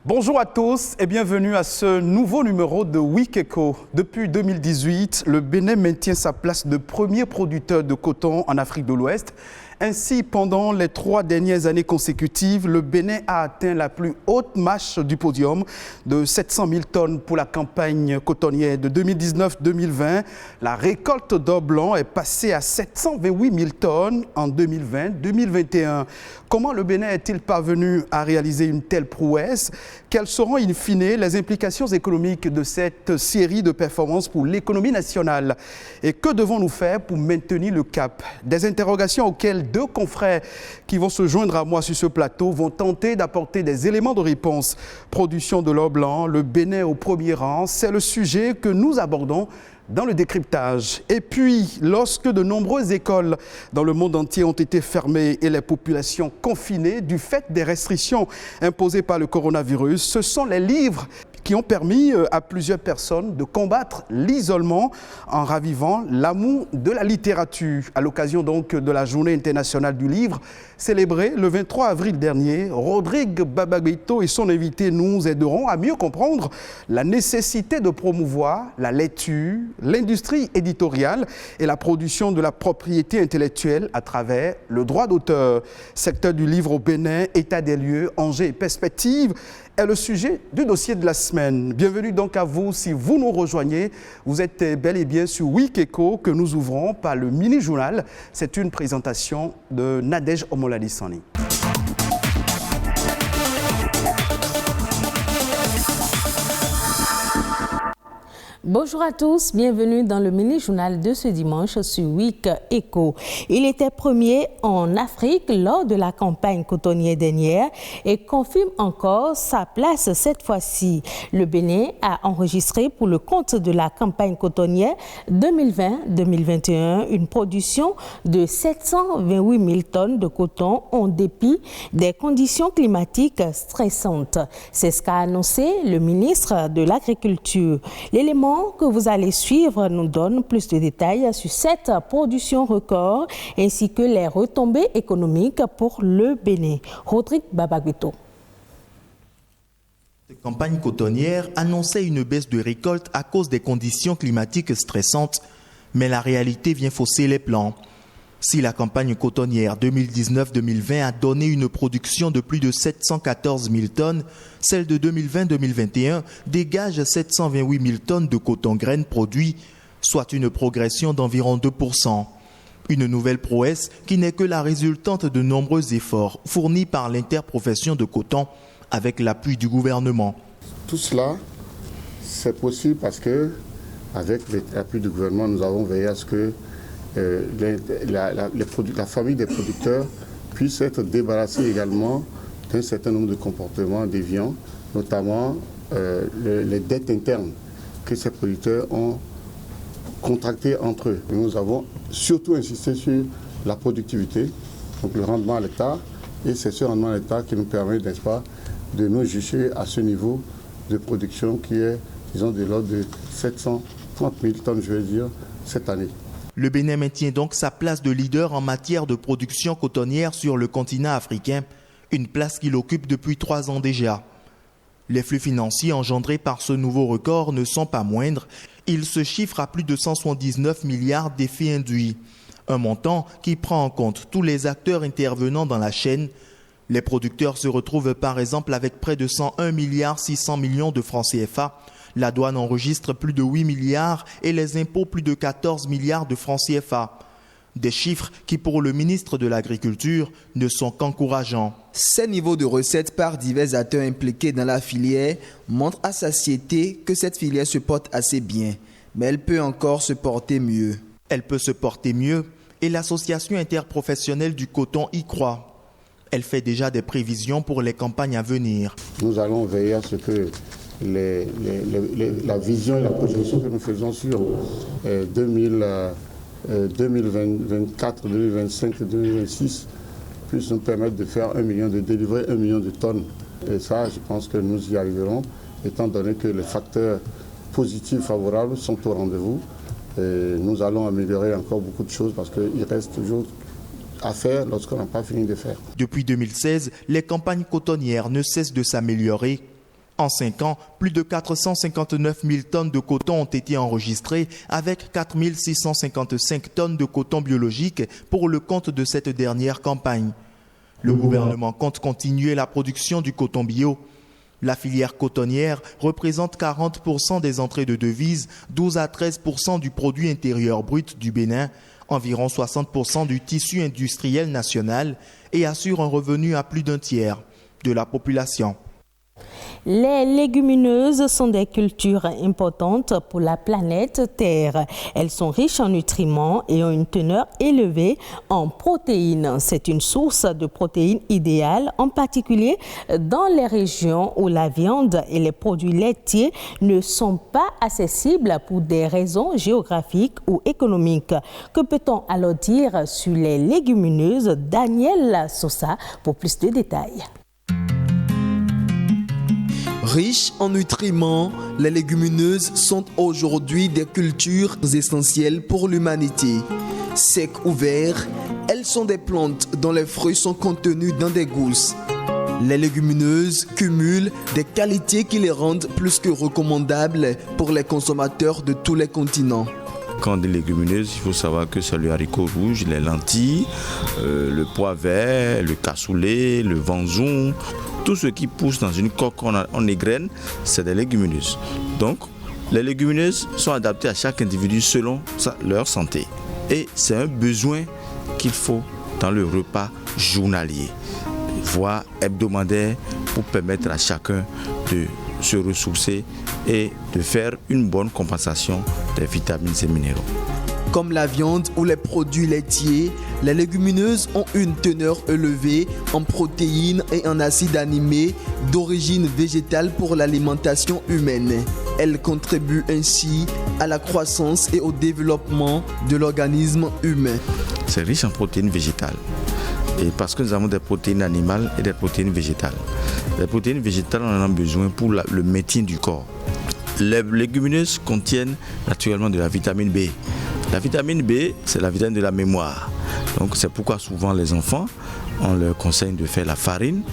Bonjour à tous et bienvenue à ce nouveau numéro de Week Echo. Depuis 2018, le Bénin maintient sa place de premier producteur de coton en Afrique de l'Ouest. Ainsi, pendant les 3 dernières années consécutives, le Bénin a atteint la plus haute marche du podium de 700 000 tonnes pour la campagne cotonnière de 2019-2020. La récolte d'or blanc est passée à 728 000 tonnes en 2020-2021. Comment le Bénin est-il parvenu à réaliser une telle prouesse? Quelles seront in fine les implications économiques de cette série de performances pour l'économie nationale? Et que devons-nous faire pour maintenir le cap? Des interrogations auxquelles 2 confrères qui vont se joindre à moi sur ce plateau vont tenter d'apporter des éléments de réponse. Production de l'or blanc, le Bénin au premier rang, c'est le sujet que nous abordons dans le décryptage. Et puis, lorsque de nombreuses écoles dans le monde entier ont été fermées et les populations confinées du fait des restrictions imposées par le coronavirus, ce sont les livres qui ont permis à plusieurs personnes de combattre l'isolement en ravivant l'amour de la littérature. À l'occasion donc de la Journée internationale du livre, célébrée le 23 avril dernier, Rodrigue Babaguito et son invité nous aideront à mieux comprendre la nécessité de promouvoir la lecture, l'industrie éditoriale et la production de la propriété intellectuelle à travers le droit d'auteur. Secteur du livre au Bénin, état des lieux, enjeux et perspectives est le sujet du dossier de la semaine. Bienvenue donc à vous si vous nous rejoignez. Vous êtes bel et bien sur Week Echo que nous ouvrons par le mini-journal. C'est une présentation de Nadège Omoladisani. Bonjour à tous, bienvenue dans le mini-journal de ce dimanche sur Week Echo. Il était premier en Afrique lors de la campagne cotonnière dernière et confirme encore sa place cette fois-ci. Le Bénin a enregistré pour le compte de la campagne cotonnière 2020-2021 une production de 728 000 tonnes de coton en dépit des conditions climatiques stressantes. C'est ce qu'a annoncé le ministre de l'Agriculture. L'élément que vous allez suivre nous donne plus de détails sur cette production record ainsi que les retombées économiques pour le Bénin. Rodrigue Babaguito. La campagne cotonnière annonçait une baisse de récolte à cause des conditions climatiques stressantes, mais la réalité vient fausser les plans. Si la campagne cotonnière 2019-2020 a donné une production de plus de 714 000 tonnes, celle de 2020-2021 dégage 728 000 tonnes de coton-graines produit, soit une progression d'environ 2%. Une nouvelle prouesse qui n'est que la résultante de nombreux efforts fournis par l'interprofession de coton avec l'appui du gouvernement. Tout cela, c'est possible parce que, avec l'appui du gouvernement, nous avons veillé à ce que la famille des producteurs puisse être débarrassée également d'un certain nombre de comportements déviants, notamment les dettes internes que ces producteurs ont contractées entre eux. Et nous avons surtout insisté sur la productivité, donc le rendement à l'hectare, et c'est ce rendement à l'hectare qui nous permet, n'est-ce pas, de nous juger à ce niveau de production qui est, disons, de l'ordre de 730 000 tonnes, je vais dire, cette année. Le Bénin maintient donc sa place de leader en matière de production cotonnière sur le continent africain, une place qu'il occupe depuis 3 ans déjà. Les flux financiers engendrés par ce nouveau record ne sont pas moindres. Ils se chiffrent à plus de 179 milliards d'effets induits, un montant qui prend en compte tous les acteurs intervenant dans la chaîne. Les producteurs se retrouvent par exemple avec près de 101 milliards 600 millions de francs CFA. La douane enregistre plus de 8 milliards et les impôts plus de 14 milliards de francs CFA. Des chiffres qui, pour le ministre de l'Agriculture, ne sont qu'encourageants. Ces niveaux de recettes par divers acteurs impliqués dans la filière montrent à satiété que cette filière se porte assez bien, mais elle peut encore se porter mieux. Elle peut se porter mieux et l'association interprofessionnelle du coton y croit. Elle fait déjà des prévisions pour les campagnes à venir. Nous allons veiller à ce que la vision et la projection que nous faisons sur 2021 2024, 2025 et 2026 puisse nous permettre de délivrer 1 million de tonnes. Et ça, je pense que nous y arriverons, étant donné que les facteurs positifs favorables sont au rendez-vous. Et nous allons améliorer encore beaucoup de choses parce qu'il reste toujours à faire lorsqu'on n'a pas fini de faire. Depuis 2016, les campagnes cotonnières ne cessent de s'améliorer. En 5 ans, plus de 459 000 tonnes de coton ont été enregistrées avec 4 655 tonnes de coton biologique pour le compte de cette dernière campagne. Le gouvernement compte continuer la production du coton bio. La filière cotonnière représente 40% des entrées de devises, 12 à 13% du produit intérieur brut du Bénin, environ 60% du tissu industriel national et assure un revenu à plus d'un tiers de la population. Les légumineuses sont des cultures importantes pour la planète Terre. Elles sont riches en nutriments et ont une teneur élevée en protéines. C'est une source de protéines idéale, en particulier dans les régions où la viande et les produits laitiers ne sont pas accessibles pour des raisons géographiques ou économiques. Que peut-on alors dire sur les légumineuses? Daniel Sosa pour plus de détails. Riches en nutriments, les légumineuses sont aujourd'hui des cultures essentielles pour l'humanité. Secs ou verts, elles sont des plantes dont les fruits sont contenus dans des gousses. Les légumineuses cumulent des qualités qui les rendent plus que recommandables pour les consommateurs de tous les continents. Quand des légumineuses, il faut savoir que c'est le haricot rouge, les lentilles, le pois vert, le cassoulet, le vanzon. Tout ce qui pousse dans une coque en égrène, c'est des légumineuses. Donc, les légumineuses sont adaptées à chaque individu selon leur santé. Et c'est un besoin qu'il faut dans le repas journalier, voire hebdomadaire, pour permettre à chacun de se ressourcer et de faire une bonne compensation des vitamines et minéraux. Comme la viande ou les produits laitiers, les légumineuses ont une teneur élevée en protéines et en acides aminés d'origine végétale pour l'alimentation humaine. Elles contribuent ainsi à la croissance et au développement de l'organisme humain. C'est riche en protéines végétales. Et parce que nous avons des protéines animales et des protéines végétales. Les protéines végétales, on en a besoin pour le maintien du corps. Les légumineuses contiennent naturellement de la vitamine B. La vitamine B, c'est la vitamine de la mémoire. Donc c'est pourquoi souvent les enfants, on leur conseille de faire la farine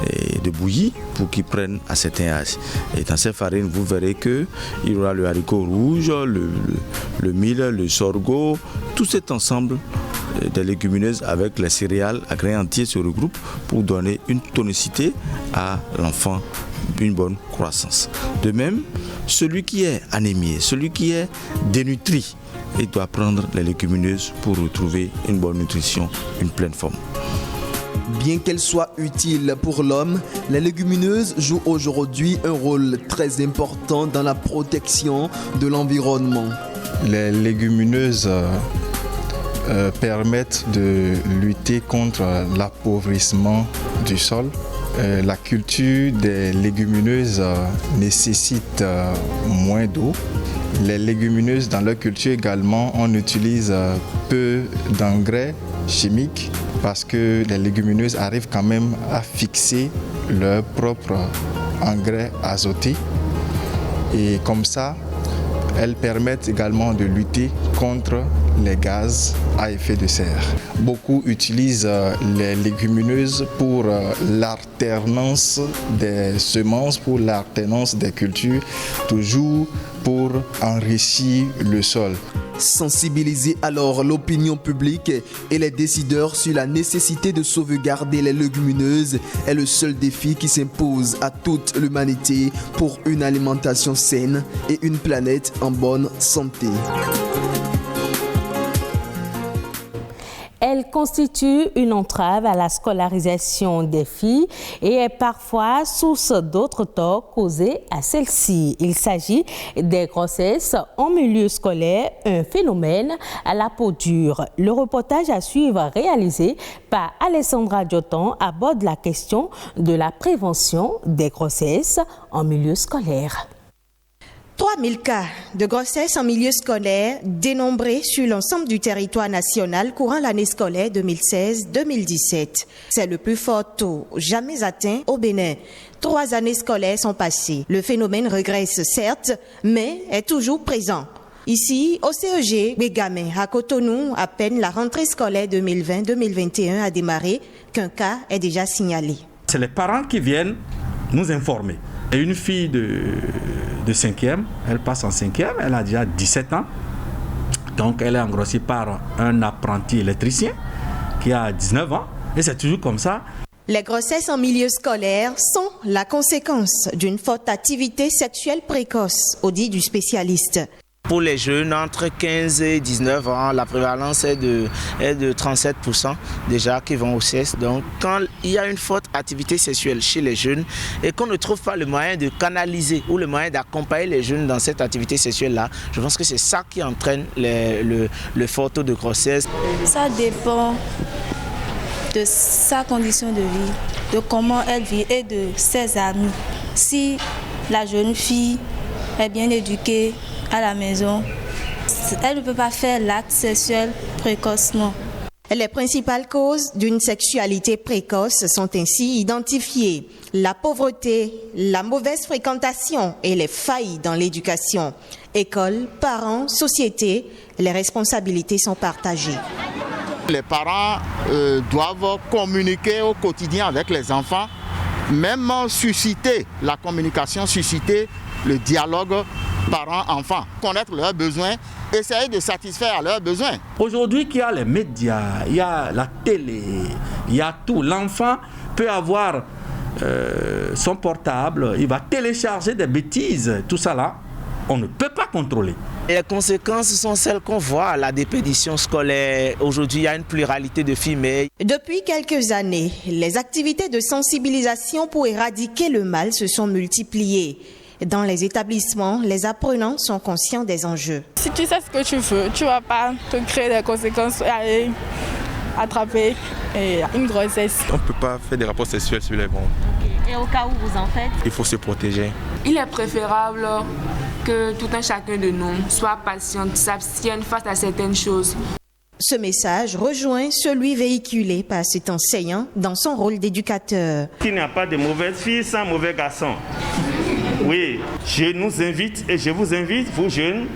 et de bouillir pour qu'ils prennent à certains âges. Et dans ces farines, vous verrez qu'il y aura le haricot rouge, le mil, le sorgho, tout cet ensemble des légumineuses avec les céréales à grains entiers se regroupent pour donner une tonicité à l'enfant, une bonne croissance. De même, celui qui est anémié, celui qui est dénutri, il doit prendre les légumineuses pour retrouver une bonne nutrition, une pleine forme. Bien qu'elles soient utiles pour l'homme, les légumineuses jouent aujourd'hui un rôle très important dans la protection de l'environnement. Les légumineuses permettent de lutter contre l'appauvrissement du sol. La culture des légumineuses nécessite moins d'eau. Les légumineuses, dans leur culture également, on utilise peu d'engrais chimiques parce que les légumineuses arrivent quand même à fixer leur propre engrais azoté. Et comme ça, elles permettent également de lutter contre les gaz à effet de serre. Beaucoup utilisent les légumineuses pour l'alternance des semences, pour l'alternance des cultures, toujours pour enrichir le sol. Sensibiliser alors l'opinion publique et les décideurs sur la nécessité de sauvegarder les légumineuses est le seul défi qui s'impose à toute l'humanité pour une alimentation saine et une planète en bonne santé. Elle constitue une entrave à la scolarisation des filles et est parfois source d'autres torts causés à celles-ci. Il s'agit des grossesses en milieu scolaire, un phénomène à la peau dure. Le reportage à suivre réalisé par Alessandra Dioton aborde la question de la prévention des grossesses en milieu scolaire. 3000 cas de grossesse en milieu scolaire dénombrés sur l'ensemble du territoire national courant l'année scolaire 2016-2017. C'est le plus fort taux jamais atteint au Bénin. 3 années scolaires sont passées. Le phénomène régresse certes, mais est toujours présent. Ici, au CEG Bégamé, à Cotonou, à peine la rentrée scolaire 2020-2021 a démarré qu'un cas est déjà signalé. C'est les parents qui viennent nous informer. Et une fille de 5e, elle passe en 5e, elle a déjà 17 ans. Donc elle est engrossée par un apprenti électricien qui a 19 ans. Et c'est toujours comme ça. Les grossesses en milieu scolaire sont la conséquence d'une forte activité sexuelle précoce, au dit du spécialiste. Pour les jeunes entre 15 et 19 ans, la prévalence est de 37% déjà qui vont au sexe. Donc quand il y a une forte activité sexuelle chez les jeunes et qu'on ne trouve pas le moyen de canaliser ou le moyen d'accompagner les jeunes dans cette activité sexuelle-là, je pense que c'est ça qui entraîne le fort taux de grossesse. Ça dépend de sa condition de vie, de comment elle vit et de ses amis. Si la jeune fille est bien éduquée à la maison, elle ne peut pas faire l'acte sexuel précocement. Les principales causes d'une sexualité précoce sont ainsi identifiées. La pauvreté, la mauvaise fréquentation et les failles dans l'éducation. École, parents, société, les responsabilités sont partagées. Les parents doivent communiquer au quotidien avec les enfants, même susciter la communication, susciter le dialogue parents-enfants, connaître leurs besoins, essayer de satisfaire leurs besoins. Aujourd'hui, il y a les médias, il y a la télé, il y a tout. L'enfant peut avoir son portable, il va télécharger des bêtises, tout ça là, on ne peut pas contrôler. Les conséquences sont celles qu'on voit à la dépédition scolaire. Aujourd'hui, il y a une pluralité de femelles. Depuis quelques années, les activités de sensibilisation pour éradiquer le mal se sont multipliées. Dans les établissements, les apprenants sont conscients des enjeux. Si tu sais ce que tu veux, tu ne vas pas te créer des conséquences et aller attraper une grossesse. On ne peut pas faire des rapports sexuels sur les bombes. Et au cas où vous en faites? Il faut se protéger. Il est préférable que tout un chacun de nous soit patient, s'abstienne face à certaines choses. Ce message rejoint celui véhiculé par cet enseignant dans son rôle d'éducateur. Il n'y a pas de mauvaises filles sans mauvais garçons. Oui, je nous invite et je vous invite, vous jeunes,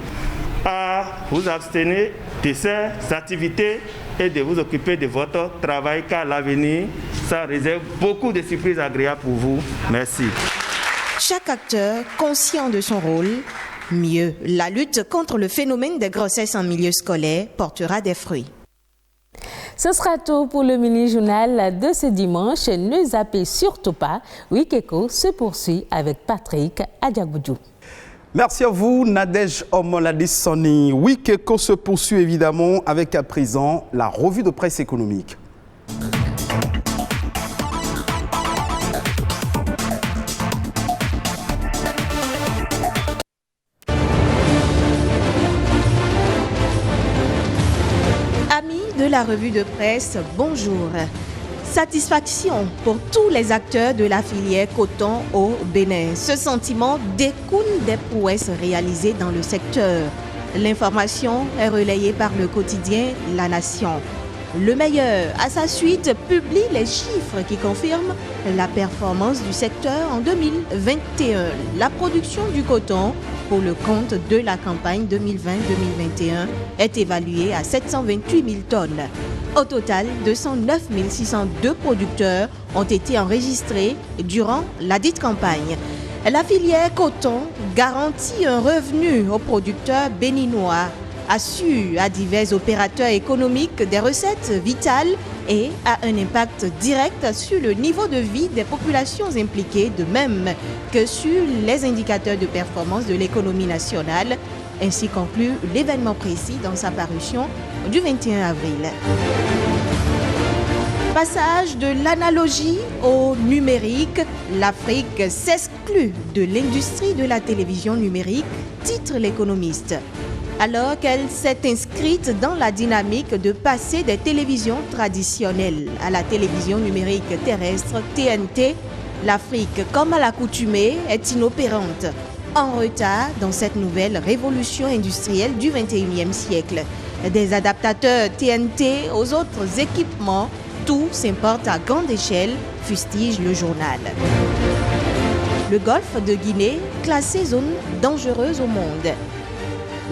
à vous abstenir de ces activités et de vous occuper de votre travail, car l'avenir, ça réserve beaucoup de surprises agréables pour vous. Merci. Chaque acteur conscient de son rôle, mieux, la lutte contre le phénomène des grossesses en milieu scolaire portera des fruits. Ce sera tout pour le mini-journal de ce dimanche. Ne zappez surtout pas. Wikeko se poursuit avec Patrick Adiagoudjou. Merci à vous, Nadège Omoladissoni. Wikeko se poursuit évidemment avec à présent la revue de presse économique. De la revue de presse, bonjour. Satisfaction pour tous les acteurs de la filière coton au Bénin. Ce sentiment découle des prouesses réalisées dans le secteur. L'information est relayée par le quotidien La Nation. Le meilleur, à sa suite, publie les chiffres qui confirment la performance du secteur en 2021. La production du coton pour le compte de la campagne 2020-2021 est évaluée à 728 000 tonnes. Au total, 209 602 producteurs ont été enregistrés durant la dite campagne. La filière coton garantit un revenu aux producteurs béninois, assure à divers opérateurs économiques des recettes vitales et a un impact direct sur le niveau de vie des populations impliquées, de même que sur les indicateurs de performance de l'économie nationale. Ainsi conclut l'événement précis dans sa parution du 21 avril. Passage de l'analogie au numérique, l'Afrique s'exclut de l'industrie de la télévision numérique, titre l'économiste. Alors qu'elle s'est inscrite dans la dynamique de passer des télévisions traditionnelles à la télévision numérique terrestre TNT, l'Afrique, comme à l'accoutumée, est inopérante. en retard dans cette nouvelle révolution industrielle du 21e siècle. Des adaptateurs TNT aux autres équipements, tout s'importe à grande échelle, fustige le journal. Le golfe de Guinée, classé zone dangereuse au monde.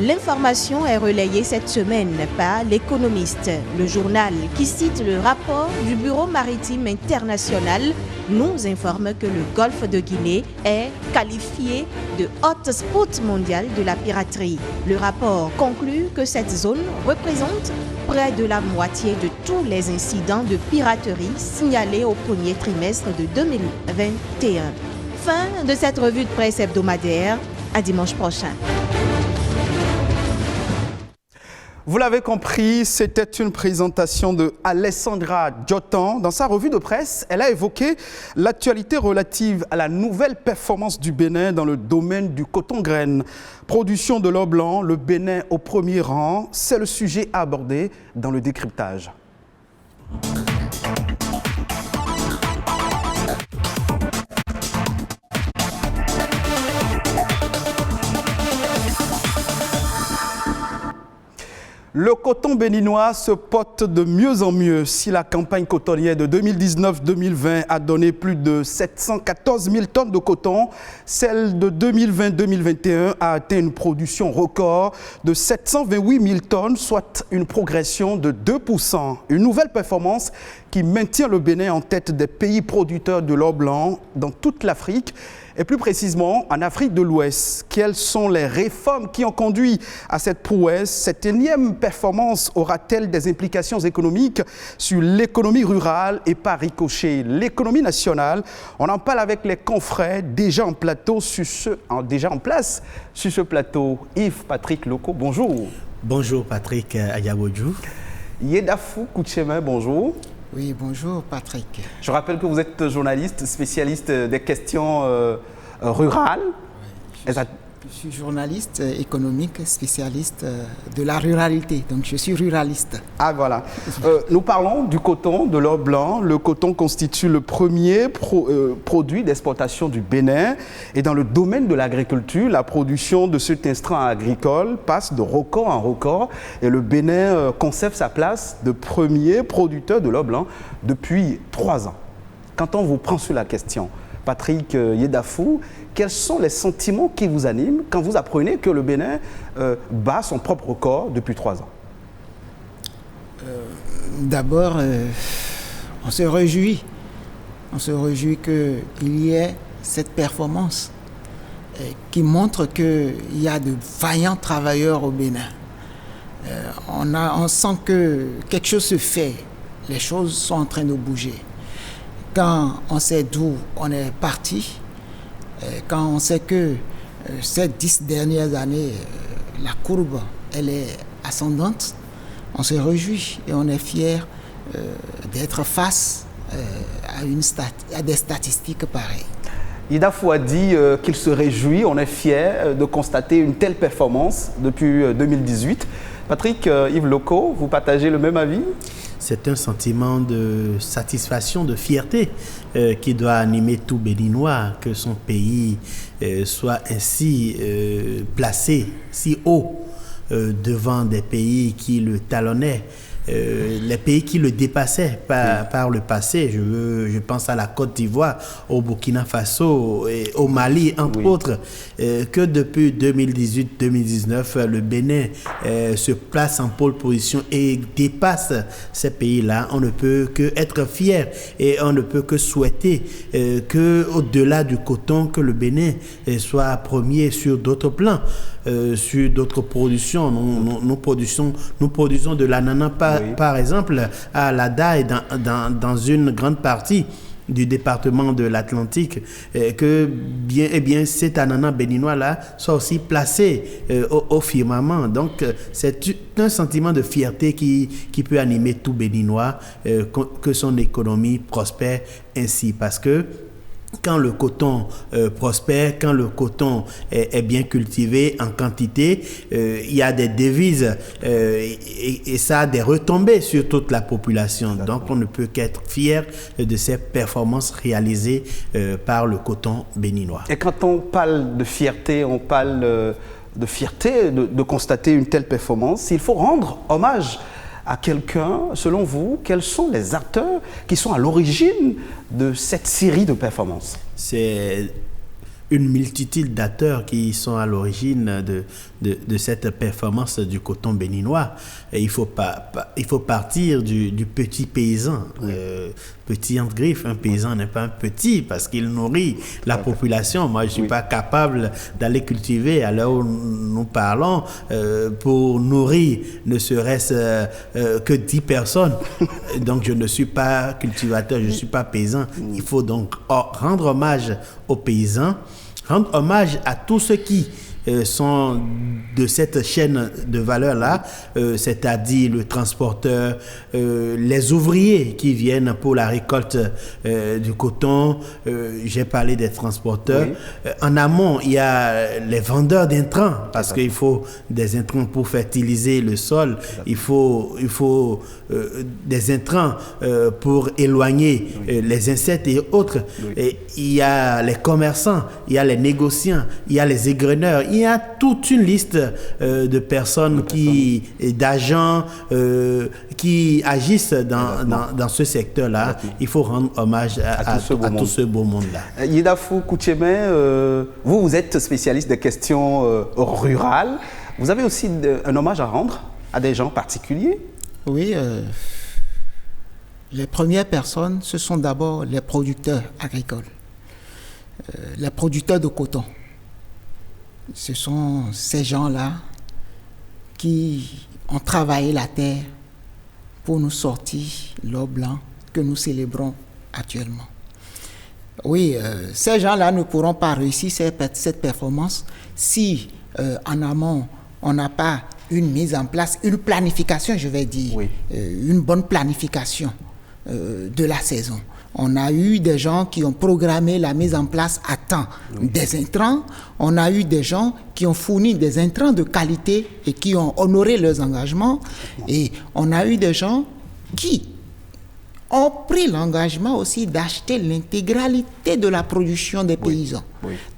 L'information est relayée cette semaine par l'Économiste. Le journal qui cite le rapport du Bureau maritime international nous informe que le golfe de Guinée est qualifié de hotspot mondial de la piraterie. Le rapport conclut que cette zone représente près de la moitié de tous les incidents de piraterie signalés au premier trimestre de 2021. Fin de cette revue de presse hebdomadaire. À dimanche prochain. Vous l'avez compris, c'était une présentation de Alessandra Diotan. Dans sa revue de presse, elle a évoqué l'actualité relative à la nouvelle performance du Bénin dans le domaine du coton-graine. Production de l'or blanc, le Bénin au premier rang, c'est le sujet à aborder dans le décryptage. Le coton béninois se porte de mieux en mieux. Si la campagne cotonnière de 2019-2020 a donné plus de 714 000 tonnes de coton, celle de 2020-2021 a atteint une production record de 728 000 tonnes, soit une progression de 2%. Une nouvelle performance qui maintient le Bénin en tête des pays producteurs de l'or blanc dans toute l'Afrique et plus précisément en Afrique de l'Ouest. Quelles sont les réformes qui ont conduit à cette prouesse? Cette énième performance aura-t-elle des implications économiques sur l'économie rurale et par ricochet l'économie nationale? On en parle avec les confrères déjà en place sur ce plateau. Yves Patrick Loko, bonjour. Bonjour Patrick Ayabodjou. Yedafou Koutchema, bonjour. Oui, bonjour Patrick. Je rappelle que vous êtes journaliste, spécialiste des questions rurales. Oui, je suis journaliste économique, spécialiste de la ruralité, donc je suis ruraliste. Ah voilà. Nous parlons du coton, de l'or blanc. Le coton constitue le premier produit d'exportation du Bénin. Et dans le domaine de l'agriculture, la production de cet intrant agricole passe de record en record. Et le Bénin conserve sa place de premier producteur de l'or blanc depuis 3 ans. Quand on vous prend sur la question, Patrick Yedafou, quels sont les sentiments qui vous animent quand vous apprenez que le Bénin bat son propre record depuis 3 ans? D'abord, on se réjouit. On se réjouit qu'il y ait cette performance qui montre qu'il y a de vaillants travailleurs au Bénin. On sent que quelque chose se fait. Les choses sont en train de bouger. Quand on sait d'où on est parti, quand on sait que ces 10 dernières années, la courbe, elle est ascendante, on se réjouit et on est fier d'être face à des statistiques pareilles. Yedafou a dit qu'il se réjouit, on est fier de constater une telle performance depuis 2018. Patrick, Yves Loko, vous partagez le même avis? C'est un sentiment de satisfaction, de fierté qui doit animer tout Béninois, que son pays soit ainsi placé si haut devant des pays qui le talonnaient. Les pays qui le dépassaient par le passé, je pense à la Côte d'Ivoire, au Burkina Faso et au Mali, entre autres, que depuis 2018-2019, le Bénin se place en pole position et dépasse ces pays-là. On ne peut que être fier et on ne peut que souhaiter qu'au-delà du coton, que le Bénin soit premier sur d'autres plans. Sur d'autres productions. Nous produisons de l'ananas par exemple à la Daï dans une grande partie du département de l'Atlantique, que cet ananas béninois-là soit aussi placé au firmament. Donc, c'est un sentiment de fierté qui peut animer tout Béninois, que son économie prospère ainsi, parce que quand le coton prospère, quand le coton est bien cultivé en quantité, il y a des devises et ça a des retombées sur toute la population. Donc on ne peut qu'être fier de ces performances réalisées par le coton béninois. Et quand on parle de fierté, on parle de fierté de constater une telle performance. Il faut rendre hommage à quelqu'un. Selon vous, quels sont les acteurs qui sont à l'origine de cette série de performances? C'est une multitude d'acteurs qui sont à l'origine de cette performance du coton béninois. Et il faut partir du petit paysan, petit entre griffes. Un paysan n'est pas un petit parce qu'il nourrit la population. Moi, je ne suis pas capable d'aller cultiver à l'heure où nous parlons pour nourrir ne serait-ce que 10 personnes. Donc, je ne suis pas cultivateur, je ne suis pas paysan. Il faut donc rendre hommage aux paysans, rendre hommage à tous ceux qui sont de cette chaîne de valeur-là, c'est-à-dire le transporteur, les ouvriers qui viennent pour la récolte du coton. J'ai parlé des transporteurs. Oui. En amont, il y a les vendeurs d'intrants, parce qu'il faut des intrants pour fertiliser le sol. Il faut des intrants pour éloigner les insectes et autres. Oui. Et il y a les commerçants, il y a les négociants, il y a les égreneurs. Il y a toute une liste de personnes, d'agents qui agissent dans ce secteur-là. Il faut rendre hommage à tout ce beau monde-là. Yedafou Koutchémé, vous êtes spécialiste des questions rurales. Vous avez aussi un hommage à rendre à des gens particuliers? Oui. Les premières personnes, ce sont d'abord les producteurs agricoles, les producteurs de coton. Ce sont ces gens-là qui ont travaillé la terre pour nous sortir l'or blanc que nous célébrons actuellement. Oui, ces gens-là ne pourront pas réussir cette performance si en amont, on n'a pas une mise en place, une planification, je vais dire, une bonne planification de la saison. On a eu des gens qui ont programmé la mise en place à temps des intrants. On a eu des gens qui ont fourni des intrants de qualité et qui ont honoré leurs engagements. Et on a eu des gens qui ont pris l'engagement aussi d'acheter l'intégralité de la production des paysans.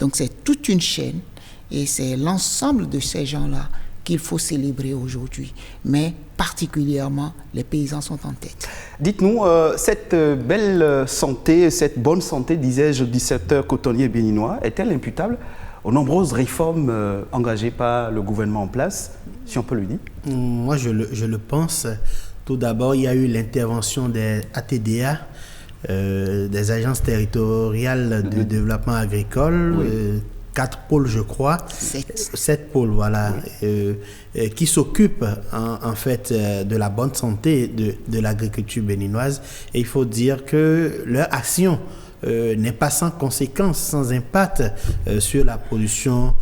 Donc c'est toute une chaîne et c'est l'ensemble de ces gens-là qu'il faut célébrer aujourd'hui, mais particulièrement les paysans sont en tête. Dites-nous, cette belle santé, cette bonne santé, disais-je, du secteur cotonnier béninois, est-elle imputable aux nombreuses réformes engagées par le gouvernement en place, si on peut le dire? Moi, je le pense. Tout d'abord, il y a eu l'intervention des ATDA, des agences territoriales de développement agricole, 4 pôles, je crois. 7 pôles, voilà, qui s'occupent en fait de la bonne santé de l'agriculture béninoise. Et il faut dire que leur action n'est pas sans conséquence, sans impact sur la production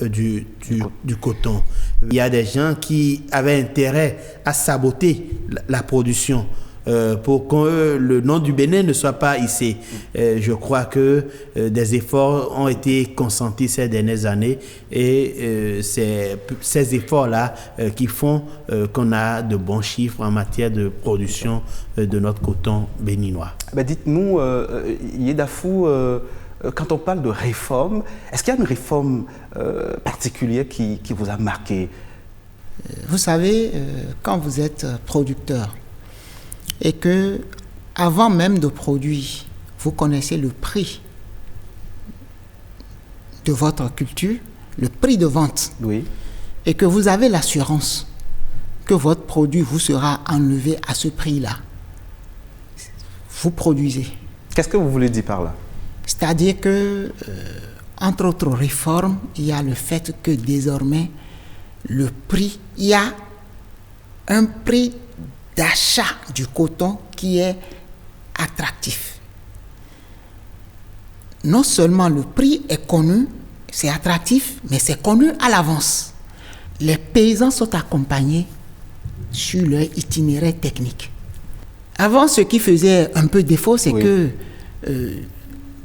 du coton. Il y a des gens qui avaient intérêt à saboter la production pour que le nom du Bénin ne soit pas hissé. Je crois que des efforts ont été consentis ces dernières années et c'est ces efforts-là qui font qu'on a de bons chiffres en matière de production de notre coton béninois. Dites-nous, Yedafou, quand on parle de réforme, est-ce qu'il y a une réforme particulière qui vous a marqué? Vous savez, quand vous êtes producteur, et que, avant même de produire, vous connaissez le prix de votre culture, le prix de vente, et que vous avez l'assurance que votre produit vous sera enlevé à ce prix-là, vous produisez. Qu'est-ce que vous voulez dire par là? C'est-à-dire que, entre autres réformes, il y a le fait que désormais, le prix, il y a un prix d'achat du coton qui est attractif. Non seulement le prix est connu, c'est attractif, mais c'est connu à l'avance. Les paysans sont accompagnés sur leur itinéraire technique. Avant, ce qui faisait un peu défaut, c'est que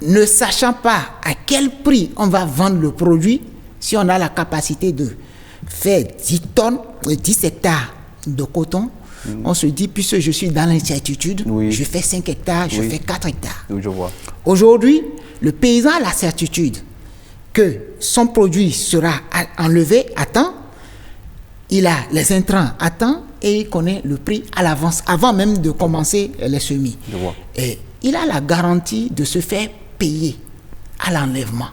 ne sachant pas à quel prix on va vendre le produit, si on a la capacité de faire 10 tonnes, 10 hectares de coton, on se dit, puisque je suis dans l'incertitude, je fais 5 hectares, je fais 4 hectares. Oui, je vois. Aujourd'hui, le paysan a la certitude que son produit sera enlevé à temps, il a les intrants à temps et il connaît le prix à l'avance, avant même de commencer les semis. Je vois. Et il a la garantie de se faire payer à l'enlèvement.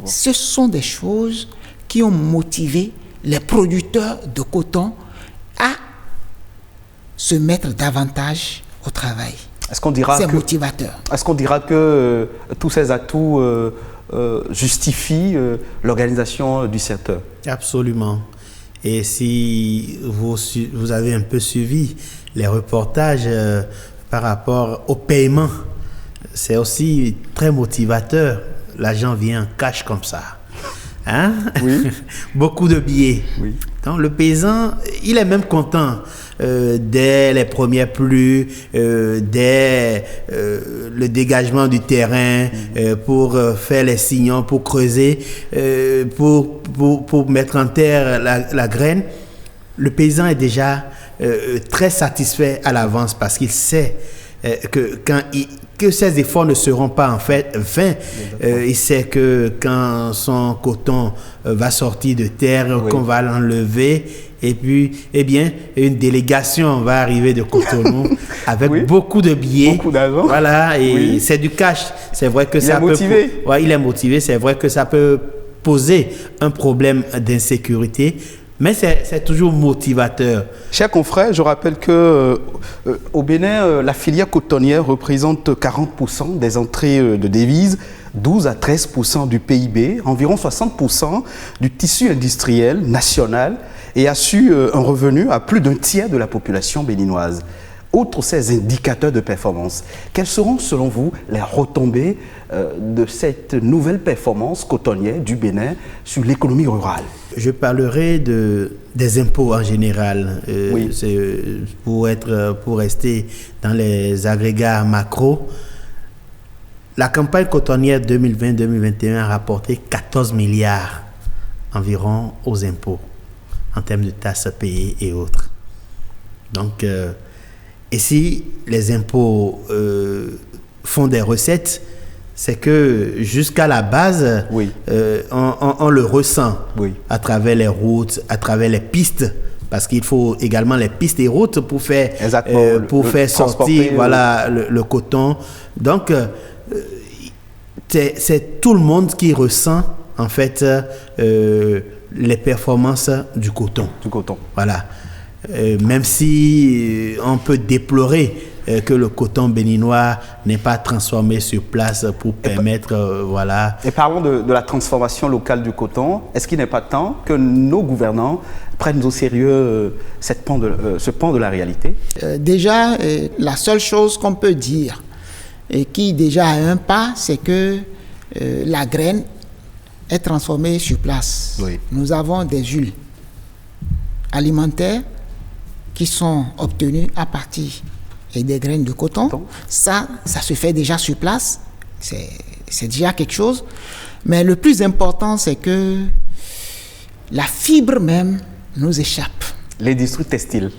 Ce sont des choses qui ont motivé les producteurs de coton à se mettre davantage au travail. Est-ce qu'on dira c'est que, motivateur. Est-ce qu'on dira que tous ces atouts justifient l'organisation du secteur? Absolument. Et si vous avez un peu suivi les reportages par rapport au paiement, c'est aussi très motivateur. L'argent vient en cash comme ça. Hein? Oui. Beaucoup de billets. Oui. Donc le paysan, il est même content dès les premières pluies, dès le dégagement du terrain pour faire les sillons, pour creuser, pour mettre en terre la graine. Le paysan est déjà très satisfait à l'avance parce qu'il sait que ces efforts ne seront pas en fait vains. Il sait que quand son coton va sortir de terre, qu'on va l'enlever, et puis, eh bien, une délégation va arriver de Cotonou avec beaucoup de billets. Beaucoup d'argent. Voilà, et c'est du cash. C'est vrai que ça peut... il est motivé. C'est vrai que ça peut poser un problème d'insécurité. Mais c'est toujours motivateur. Chers confrères, je rappelle que au Bénin, la filière cotonnière représente 40% des entrées de devises, 12 à 13% du PIB, environ 60% du tissu industriel national et assure un revenu à plus d'un tiers de la population béninoise. Outre ces indicateurs de performance, quelles seront selon vous les retombées de cette nouvelle performance cotonnière du Bénin sur l'économie rurale? Je parlerai des impôts en général. Pour rester dans les agrégats macro, la campagne cotonnière 2020-2021 a rapporté 14 milliards environ aux impôts en termes de taxes payées et autres. Donc, et si les impôts font des recettes, c'est que jusqu'à la base, on le ressent à travers les routes, à travers les pistes, parce qu'il faut également les pistes et routes pour faire, faire sortir le coton. Donc, c'est tout le monde qui ressent en fait les performances du coton. Voilà. Même si on peut déplorer que le coton béninois n'est pas transformé sur place pour permettre, Et parlons de la transformation locale du coton. Est-ce qu'il n'est pas temps que nos gouvernants prennent au sérieux ce pan de la réalité? Déjà, la seule chose qu'on peut dire, et qui déjà a un pas, c'est que la graine est transformée sur place. Nous avons des huiles alimentaires qui sont obtenues à partir des graines de coton. Ça se fait déjà sur place. C'est déjà quelque chose. Mais le plus important, c'est que la fibre même nous échappe. L'industrie textile.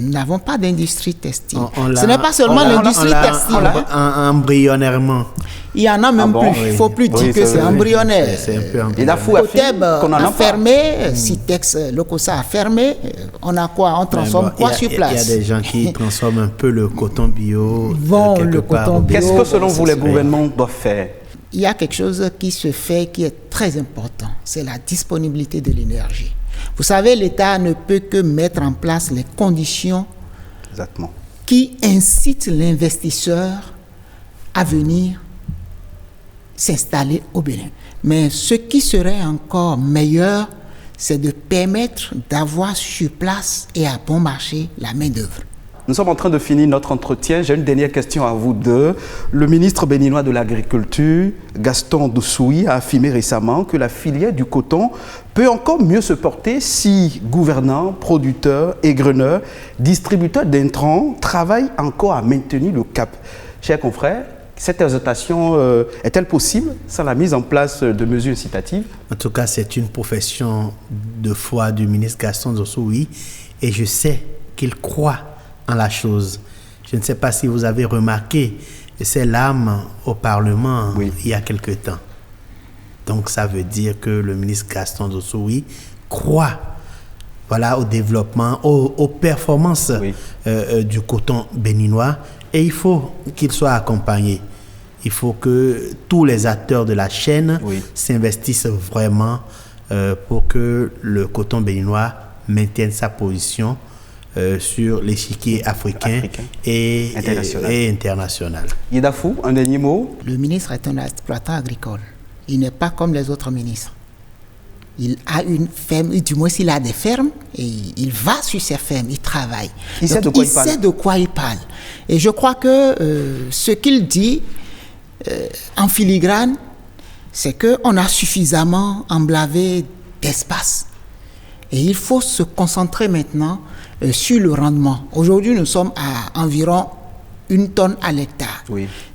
Nous n'avons pas d'industrie textile. Ce n'est pas seulement l'industrie textile. Embryonnairement. Il y en a même plus. Il ne faut plus dire que c'est embryonnaire. Coteb a fermé, Citex, Locosa a fermé. On a quoi? On transforme quoi sur place? Il y a des gens qui transforment un peu le coton bio. Qu'est-ce que selon vous les gouvernements doivent faire? Il y a quelque chose qui se fait qui est très important. C'est la disponibilité de l'énergie. Vous savez, l'État ne peut que mettre en place les conditions qui incitent l'investisseur à venir s'installer au Bénin. Mais ce qui serait encore meilleur, c'est de permettre d'avoir sur place et à bon marché la main-d'œuvre. Nous sommes en train de finir notre entretien. J'ai une dernière question à vous deux. Le ministre béninois de l'Agriculture, Gaston Dousoui, a affirmé récemment que la filière du coton peut encore mieux se porter si gouvernants, producteurs, égreneurs, distributeurs d'intrants travaillent encore à maintenir le cap. Chers confrères, Cette exhortation est-elle possible sans la mise en place de mesures incitatives? En tout cas, c'est une profession de foi du ministre Gaston Dossoui et je sais qu'il croit en la chose. Je ne sais pas si vous avez remarqué ses larmes au Parlement il y a quelque temps. Donc ça veut dire que le ministre Gaston Dossoui croit au développement, aux performances du coton béninois et il faut qu'il soit accompagné. Il faut que tous les acteurs de la chaîne s'investissent vraiment pour que le coton béninois maintienne sa position sur l'échiquier africain et international. Yedafou, un dernier mot. Le ministre est un exploitant agricole. Il n'est pas comme les autres ministres. Il a une ferme, du moins s'il a des fermes, et il va sur ses fermes, il travaille. Il sait de quoi il parle. Et je crois que ce qu'il dit en filigrane, c'est qu'on a suffisamment emblavé d'espace. Et il faut se concentrer maintenant sur le rendement. Aujourd'hui, nous sommes à environ 1 tonne à l'hectare.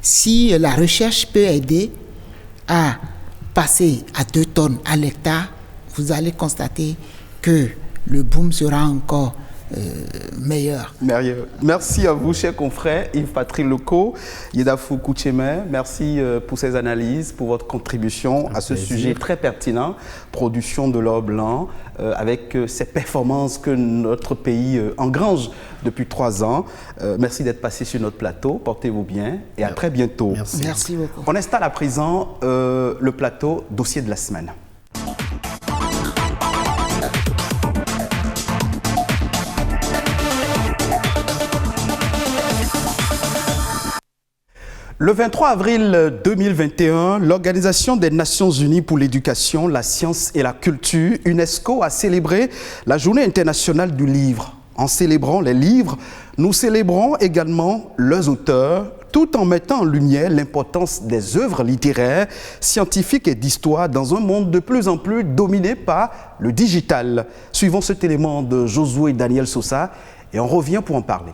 Si la recherche peut aider à passer à 2 tonnes à l'hectare, vous allez constater que le boom sera encore meilleur. Merci à vous, chers confrères, Yves-Patrick Lecault, Yedafou Koutcheme. Merci pour ces analyses, pour votre contribution à ce sujet très pertinent, production de l'or blanc, avec ces performances que notre pays engrange depuis 3 ans. Merci d'être passé sur notre plateau. Portez-vous bien et à très bientôt. Merci beaucoup. On installe à présent le plateau dossier de la semaine. Le 23 avril 2021, l'Organisation des Nations Unies pour l'éducation, la science et la culture, UNESCO, a célébré la Journée internationale du livre. En célébrant les livres, nous célébrons également leurs auteurs, tout en mettant en lumière l'importance des œuvres littéraires, scientifiques et d'histoire dans un monde de plus en plus dominé par le digital. Suivons cet élément de Josué Daniel Sosa et on revient pour en parler.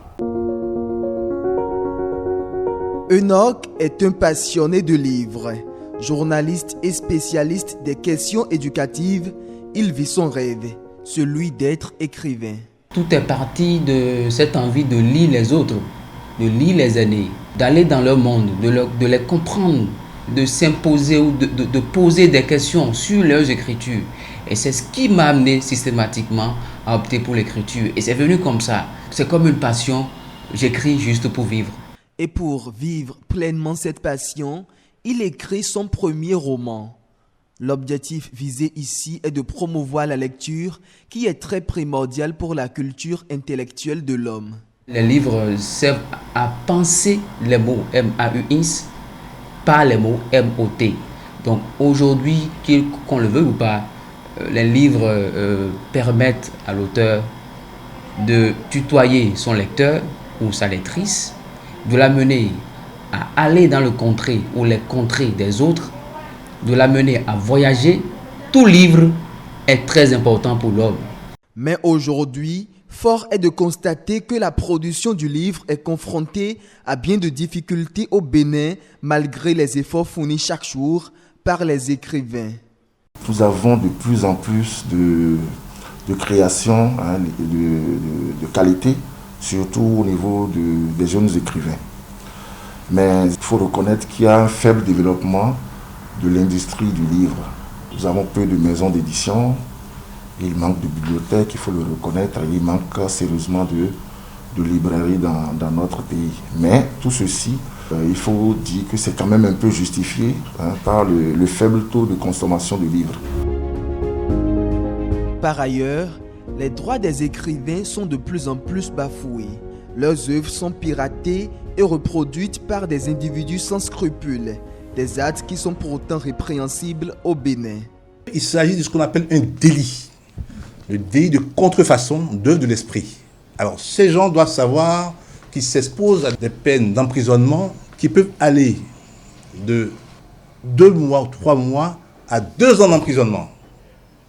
Enoch est un passionné de livres. Journaliste et spécialiste des questions éducatives, il vit son rêve, celui d'être écrivain. Tout est parti de cette envie de lire les autres, de lire les aînés, d'aller dans leur monde, de les comprendre, de s'imposer ou de poser des questions sur leurs écritures. Et c'est ce qui m'a amené systématiquement à opter pour l'écriture. Et c'est venu comme ça. C'est comme une passion. J'écris juste pour vivre. Et pour vivre pleinement cette passion, il écrit son premier roman. L'objectif visé ici est de promouvoir la lecture qui est très primordiale pour la culture intellectuelle de l'homme. Les livres servent à penser les mots M-A-U-X par les mots M-O-T. Donc aujourd'hui, qu'on le veuille ou pas, les livres permettent à l'auteur de tutoyer son lecteur ou sa lectrice, de l'amener à aller dans le contrée ou les contrées des autres, de l'amener à voyager. Tout livre est très important pour l'homme. Mais aujourd'hui, fort est de constater que la production du livre est confrontée à bien de difficultés au Bénin, malgré les efforts fournis chaque jour par les écrivains. Nous avons de plus en plus de créations de qualité, surtout au niveau des jeunes écrivains. Mais il faut reconnaître qu'il y a un faible développement de l'industrie du livre. Nous avons peu de maisons d'édition, il manque de bibliothèques, il faut le reconnaître, il manque sérieusement de librairies dans notre pays. Mais tout ceci, il faut dire que c'est quand même un peu justifié par le faible taux de consommation de livres. Par ailleurs, les droits des écrivains sont de plus en plus bafoués. Leurs œuvres sont piratées et reproduites par des individus sans scrupules. Des actes qui sont pourtant répréhensibles au Bénin. Il s'agit de ce qu'on appelle un délit. Le délit de contrefaçon d'œuvres de l'esprit. Alors, ces gens doivent savoir qu'ils s'exposent à des peines d'emprisonnement qui peuvent aller de 2 mois ou 3 mois à 2 ans d'emprisonnement.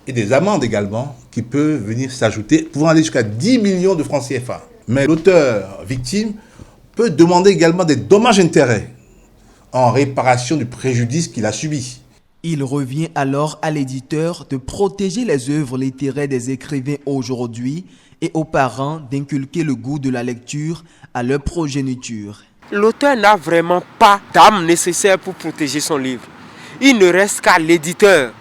Et des amendes également qui peuvent venir s'ajouter, pouvant aller jusqu'à 10 millions de francs CFA. Mais l'auteur victime peut demander également des dommages-intérêts en réparation du préjudice qu'il a subi. Il revient alors à l'éditeur de protéger les œuvres littéraires des écrivains aujourd'hui et aux parents d'inculquer le goût de la lecture à leur progéniture. L'auteur n'a vraiment pas d'âme nécessaire pour protéger son livre. Il ne reste qu'à l'éditeur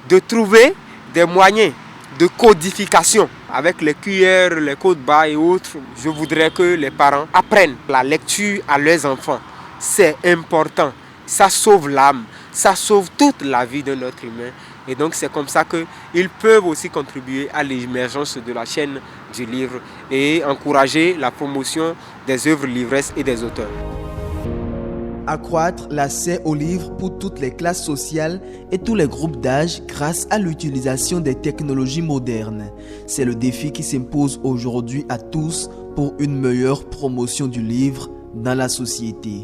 de trouver des moyens de codification avec les QR, les codes barres et autres. Je voudrais que les parents apprennent la lecture à leurs enfants. C'est important. Ça sauve l'âme. Ça sauve toute la vie de notre humain. Et donc c'est comme ça qu'ils peuvent aussi contribuer à l'émergence de la chaîne du livre et encourager la promotion des œuvres livresses et des auteurs. Accroître l'accès aux livres pour toutes les classes sociales et tous les groupes d'âge grâce à l'utilisation des technologies modernes. C'est le défi qui s'impose aujourd'hui à tous pour une meilleure promotion du livre dans la société.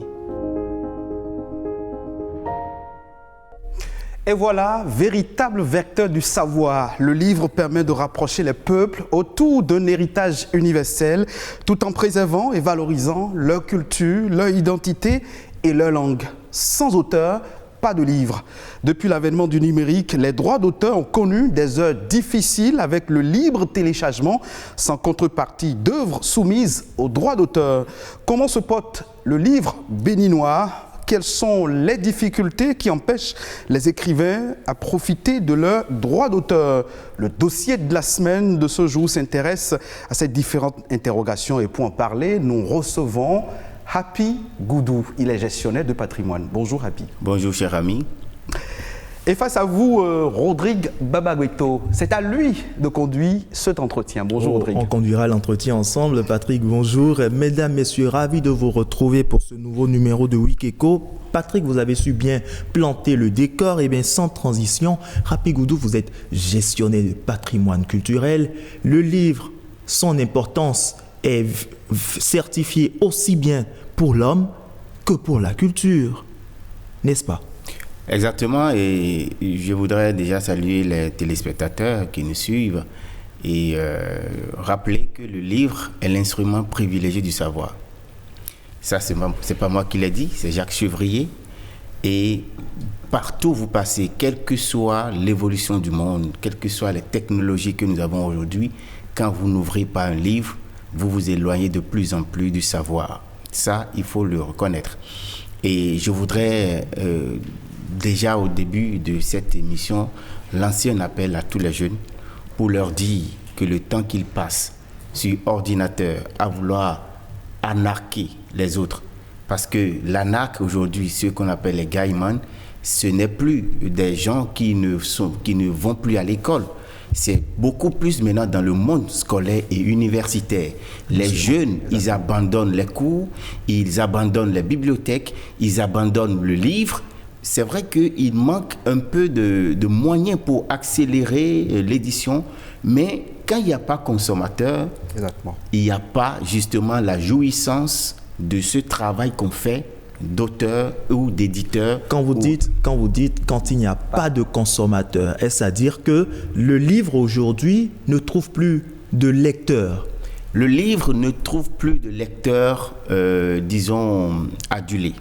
Et voilà, véritable vecteur du savoir. Le livre permet de rapprocher les peuples autour d'un héritage universel, tout en préservant et valorisant leur culture, leur identité et leur langue. Sans auteur, pas de livre. Depuis l'avènement du numérique, les droits d'auteur ont connu des heures difficiles avec le libre téléchargement sans contrepartie d'œuvres soumises aux droits d'auteur. Comment se porte le livre béninois ? Quelles sont les difficultés qui empêchent les écrivains à profiter de leurs droits d'auteur? Le dossier de la semaine de ce jour s'intéresse à ces différentes interrogations et pour en parler, nous recevons Happy Goudou. Il est gestionnaire de patrimoine. Bonjour Happy. Bonjour cher ami. Et face à vous, Rodrigue Babagueto. C'est à lui de conduire cet entretien. Bonjour Rodrigue. On conduira l'entretien ensemble. Patrick, bonjour. Mesdames, messieurs, ravi de vous retrouver pour ce nouveau numéro de Week-Echo. Patrick, vous avez su bien planter le décor. Et bien, sans transition, Happy Goudou, vous êtes gestionnaire de patrimoine culturel. Le livre, son importance est certifiée aussi bien pour l'homme que pour la culture. N'est-ce pas? Exactement, et je voudrais déjà saluer les téléspectateurs qui nous suivent et rappeler que le livre est l'instrument privilégié du savoir. Ça, c'est pas moi qui l'ai dit, c'est Jacques Chevrier. Et partout où vous passez, quelle que soit l'évolution du monde, quelles que soient les technologies que nous avons aujourd'hui, quand vous n'ouvrez pas un livre, vous vous éloignez de plus en plus du savoir. Ça, il faut le reconnaître. Et je voudrais déjà au début de cette émission lancer un appel à tous les jeunes pour leur dire que le temps qu'ils passent sur ordinateur à vouloir anarquer les autres, parce que l'anarque aujourd'hui, ce qu'on appelle les gaïmans, ce n'est plus des gens qui ne vont plus à l'école. C'est beaucoup plus maintenant dans le monde scolaire et universitaire. Les jeunes, ils abandonnent les cours, ils abandonnent les bibliothèques, ils abandonnent le livre. C'est vrai qu'il manque un peu de moyens pour accélérer l'édition, mais quand il n'y a pas consommateur, il n'y a pas justement la jouissance de ce travail qu'on fait d'auteur ou d'éditeur. Quand vous dites quand il n'y a pas de consommateur, est-ce à dire que le livre aujourd'hui ne trouve plus de lecteurs? Le livre ne trouve plus de lecteurs, disons, adulés,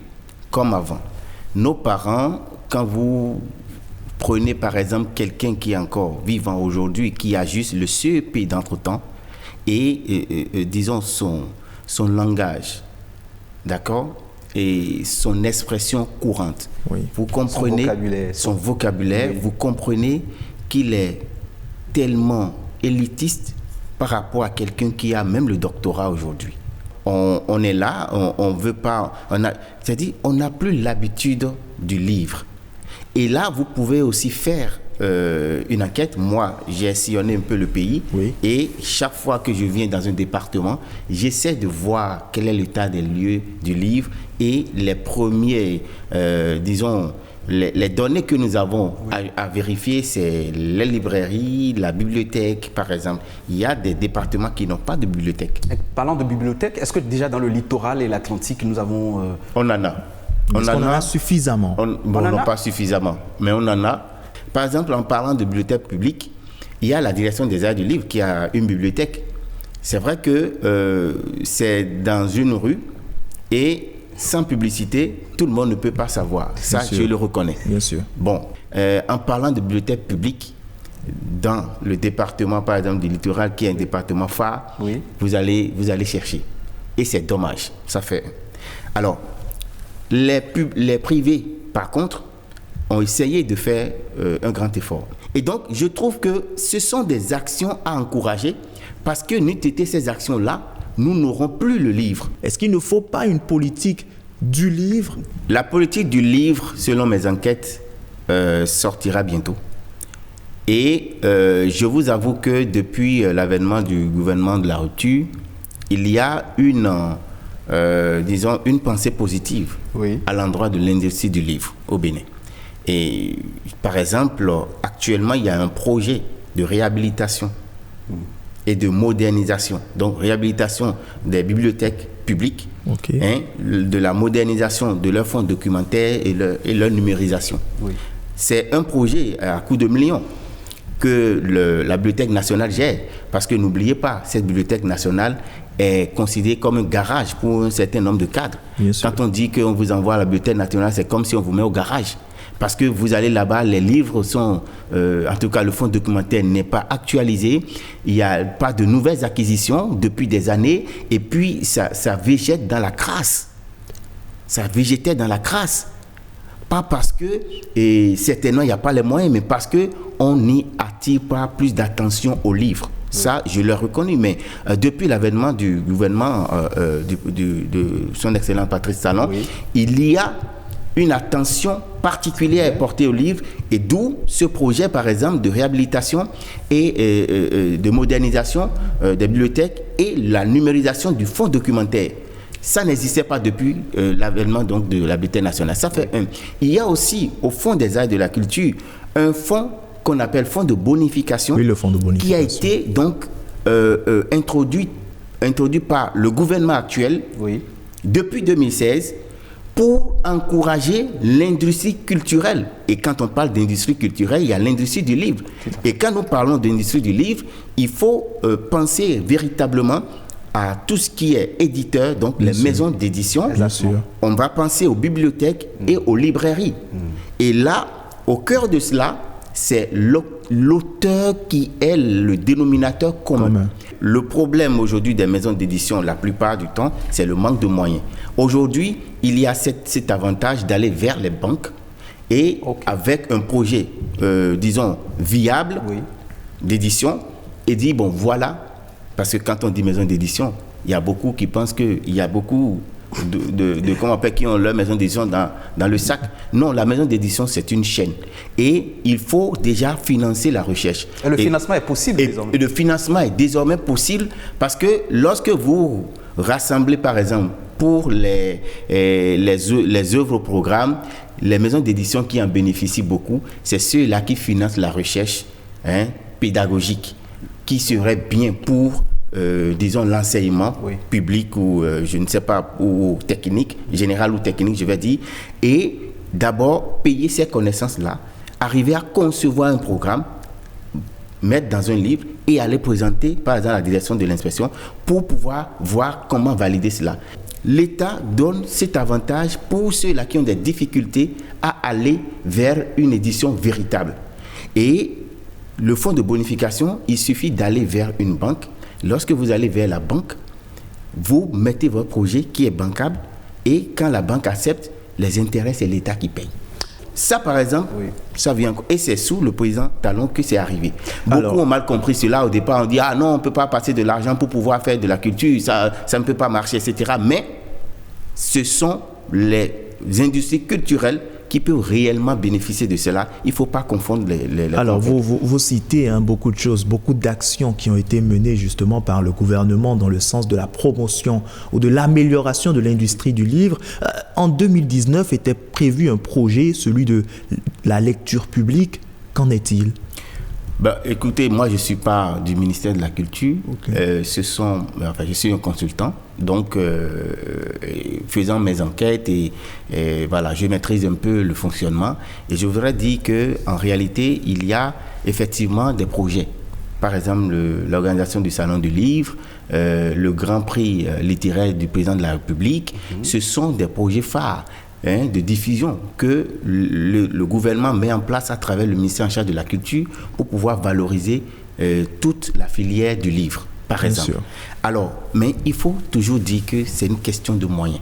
comme avant. Nos parents, quand vous prenez par exemple quelqu'un qui est encore vivant aujourd'hui, qui a juste le CEP d'entretemps et disons son langage, d'accord, et son expression courante. Oui. Vous comprenez son vocabulaire, oui. Vous comprenez qu'il est tellement élitiste par rapport à quelqu'un qui a même le doctorat aujourd'hui. On est là, on veut pas, c'est-à-dire on n'a plus l'habitude du livre. Et là, vous pouvez aussi faire une enquête. Moi, j'ai sillonné un peu le pays, oui. Et chaque fois que je viens dans un département, j'essaie de voir quel est l'état des lieux du livre et les premiers, disons, les données que nous avons à vérifier, c'est les librairies, la bibliothèque, par exemple. Il y a des départements qui n'ont pas de bibliothèque. Parlant de bibliothèque, est-ce que déjà dans le littoral et l'Atlantique, nous avons... On en a. On en a suffisamment. Non, pas suffisamment, mais on en a. Par exemple, en parlant de bibliothèque publique, il y a la direction des arts du livre qui a une bibliothèque. C'est vrai que c'est dans une rue et sans publicité, tout le monde ne peut pas savoir. Ça, je le reconnais. Bien sûr. Bon, en parlant de bibliothèque publique, dans le département, par exemple, du littoral, qui est un département phare, vous allez chercher. Et c'est dommage. Ça fait... Alors, les privés, par contre, ont essayé de faire un grand effort. Et donc, je trouve que ce sont des actions à encourager, parce que n'eût été ces actions-là, nous n'aurons plus le livre. Est-ce qu'il ne faut pas une politique du livre? La politique du livre, selon mes enquêtes, sortira bientôt. Et je vous avoue que depuis l'avènement du gouvernement de la rupture, il y a une pensée positive à l'endroit de l'industrie du livre au Bénin. Et par exemple, actuellement, il y a un projet de réhabilitation et de modernisation. Donc, réhabilitation des bibliothèques publiques, de la modernisation de leurs fonds documentaires et leur numérisation. C'est un projet à coût de millions que la Bibliothèque nationale gère. Parce que n'oubliez pas, cette Bibliothèque nationale est considérée comme un garage pour un certain nombre de cadres. Quand on dit qu'on vous envoie à la Bibliothèque nationale, c'est comme si on vous met au garage. Parce que vous allez là-bas, les livres sont... en tout cas, le fonds documentaire n'est pas actualisé. Il n'y a pas de nouvelles acquisitions depuis des années. Et puis, ça végète dans la crasse. Ça végétait dans la crasse. Pas parce que, et certainement, il n'y a pas les moyens, mais parce qu'on n'y attire pas plus d'attention aux livres. Ça, je l'ai reconnu. Mais depuis l'avènement du gouvernement de son excellent Patrice Talon, il y a une attention particulière portée aux livres, et d'où ce projet, par exemple, de réhabilitation et de modernisation des bibliothèques et la numérisation du fonds documentaire. Ça n'existait pas depuis l'avènement donc de la Bibliothèque nationale. Ça fait un. Il y a aussi, au Fonds des arts et de la culture, un fonds qu'on appelle fonds de bonification, le fonds de bonification, qui a été donc introduit par le gouvernement actuel depuis 2016 pour encourager l'industrie culturelle. Et quand on parle d'industrie culturelle, il y a l'industrie du livre. Et quand nous parlons d'industrie du livre, il faut penser véritablement à tout ce qui est éditeur, donc les maisons d'édition. On va penser aux bibliothèques et aux librairies. Et là, au cœur de cela, c'est l'auteur qui est le dénominateur commun. Le problème aujourd'hui des maisons d'édition, la plupart du temps, c'est le manque de moyens. Aujourd'hui, il y a cet avantage d'aller vers les banques et avec un projet, disons, viable d'édition, et dire, bon, voilà, parce que quand on dit maison d'édition, il y a beaucoup qui pensent qu'il y a beaucoup comment on appelle, qui ont leur maison d'édition dans le sac. Non, la maison d'édition, c'est une chaîne. Et il faut déjà financer la recherche. Et le financement est possible désormais. Et le financement est désormais possible parce que lorsque vous rassemblez, par exemple, pour les œuvres au programme, les maisons d'édition qui en bénéficient beaucoup, c'est ceux-là qui financent la recherche pédagogique, qui serait bien pour disons l'enseignement public ou je ne sais pas, ou technique, général ou technique, je vais dire, et d'abord payer ces connaissances-là, arriver à concevoir un programme, mettre dans un livre et aller présenter par exemple à la direction de l'inspection pour pouvoir voir comment valider cela. L'État donne cet avantage pour ceux-là qui ont des difficultés à aller vers une édition véritable. Et le fonds de bonification, il suffit d'aller vers une banque. Lorsque vous allez vers la banque, vous mettez votre projet qui est bancable et quand la banque accepte, les intérêts, c'est l'État qui paye. Ça, par exemple, ça vient et c'est sous le président Talon que c'est arrivé. Beaucoup ont mal compris cela. Au départ, on dit « Ah non, on ne peut pas passer de l'argent pour pouvoir faire de la culture, ça ne peut pas marcher, etc. » Mais ce sont les industries culturelles qui peuvent réellement bénéficier de cela. Il ne faut pas confondre les Alors, vous citez beaucoup de choses, beaucoup d'actions qui ont été menées justement par le gouvernement dans le sens de la promotion ou de l'amélioration de l'industrie du livre. En 2019 était prévu un projet, celui de la lecture publique. Qu'en est-il ? Écoutez, moi je ne suis pas du ministère de la Culture, je suis un consultant, donc faisant mes enquêtes et voilà, je maîtrise un peu le fonctionnement et je voudrais dire qu'en réalité il y a effectivement des projets. Par exemple, l'organisation du Salon du Livre, le Grand Prix littéraire du président de la République, ce sont des projets phares de diffusion que le gouvernement met en place à travers le ministère en charge de la culture pour pouvoir valoriser toute la filière du livre, par exemple. Alors, mais il faut toujours dire que c'est une question de moyens.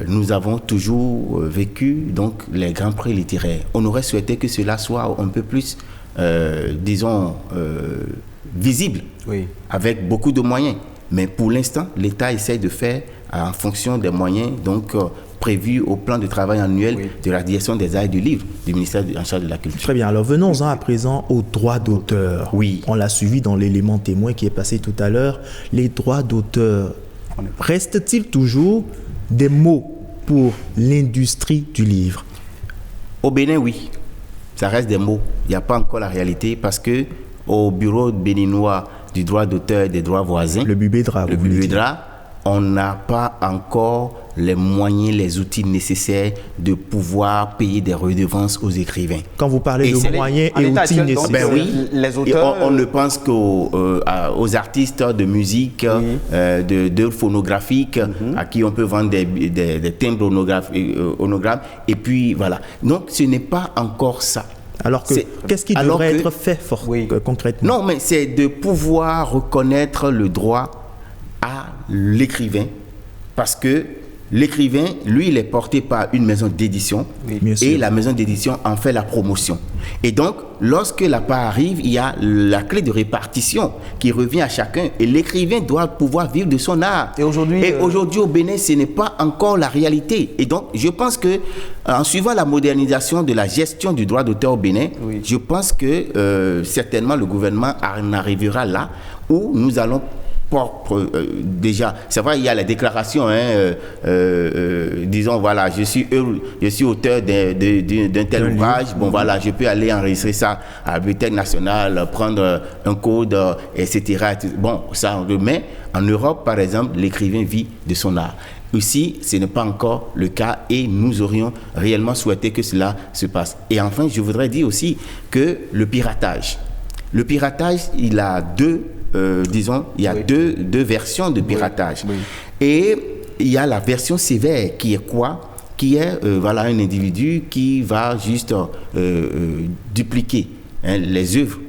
Nous avons toujours vécu donc les grands prix littéraires. On aurait souhaité que cela soit un peu plus, visible, avec beaucoup de moyens. Mais pour l'instant, l'État essaie de faire en fonction des moyens prévus au plan de travail annuel de la direction des arts et du livre du ministère en charge de la culture. Très bien. Alors venons-en à présent aux droits d'auteur. Oui. On l'a suivi dans l'élément témoin qui est passé tout à l'heure. Les droits d'auteur, restent-ils toujours des mots pour l'industrie du livre? Au Bénin, oui. Ça reste des mots. Il n'y a pas encore la réalité parce que au bureau béninois du droit d'auteur et des droits voisins, le BUBEDRA, on n'a pas encore les moyens, les outils nécessaires de pouvoir payer des redevances aux écrivains. Quand vous parlez de moyens et outils nécessaires, les auteurs, on ne pense qu'aux artistes de musique, de phonographique, à qui on peut vendre des timbres onogrammes, et puis voilà. Donc ce n'est pas encore ça. Alors qu'est-ce qui devrait être fait concrètement? Non, mais c'est de pouvoir reconnaître le droit à l'écrivain, parce que l'écrivain, lui, il est porté par une maison d'édition et la maison d'édition en fait la promotion. Et donc, lorsque la part arrive, il y a la clé de répartition qui revient à chacun et l'écrivain doit pouvoir vivre de son art. Et aujourd'hui au Bénin, ce n'est pas encore la réalité. Et donc, je pense que en suivant la modernisation de la gestion du droit d'auteur au Bénin, je pense que certainement le gouvernement en arrivera là où nous allons déjà, c'est vrai, il y a la déclaration, disons, voilà, je suis auteur d'un tel ouvrage, bon voilà, je peux aller enregistrer ça à la Bibliothèque nationale, prendre un code, etc. Bon, ça, mais en Europe, par exemple, l'écrivain vit de son art. Ici, ce n'est pas encore le cas et nous aurions réellement souhaité que cela se passe. Et enfin, je voudrais dire aussi que le piratage, il a deux versions de piratage. Et il y a la version sévère qui est quoi? Qui est voilà, un individu qui va juste dupliquer les œuvres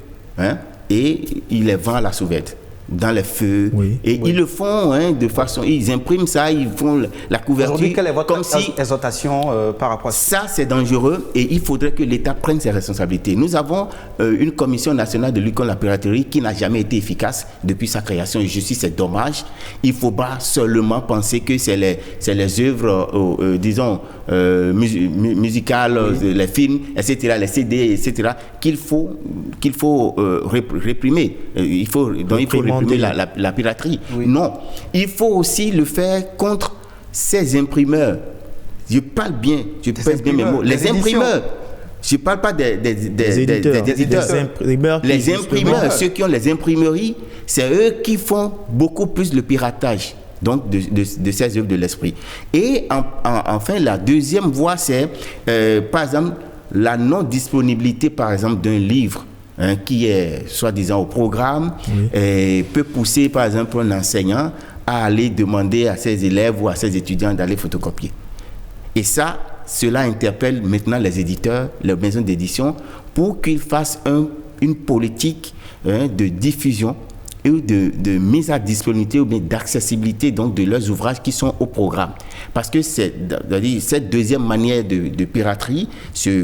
et il les vend à la sauvette dans les feux et ils le font de façon, ils impriment ça, ils font la couverture. Aujourd'hui, quelle est votre comme si, exhortation par rapport à ça? Ça, c'est dangereux et il faudrait que l'État prenne ses responsabilités. Nous avons une commission nationale de lutte contre la piraterie qui n'a jamais été efficace depuis sa création et je suis, c'est dommage. Il ne faut pas seulement penser que c'est les œuvres, disons, musicales, les films, etc., les CD, etc., qu'il faut réprimer. Il faut réprimer la piraterie. Non, il faut aussi le faire contre ces imprimeurs. Je parle bien, je pèse bien mes mots. Les imprimeurs. Je ne parle pas des éditeurs. Les imprimeurs, ceux qui ont les imprimeries, c'est eux qui font beaucoup plus le piratage. Donc de ces œuvres de l'esprit. Et enfin, la deuxième voie, c'est par exemple la non-disponibilité, par exemple, d'un livre qui est soi-disant au programme et peut pousser, par exemple, un enseignant à aller demander à ses élèves ou à ses étudiants d'aller photocopier. Et ça, cela interpelle maintenant les éditeurs, les maisons d'édition, pour qu'ils fassent une politique de diffusion et de mise à disponibilité ou bien d'accessibilité donc de leurs ouvrages qui sont au programme. Parce que cette deuxième manière de piraterie se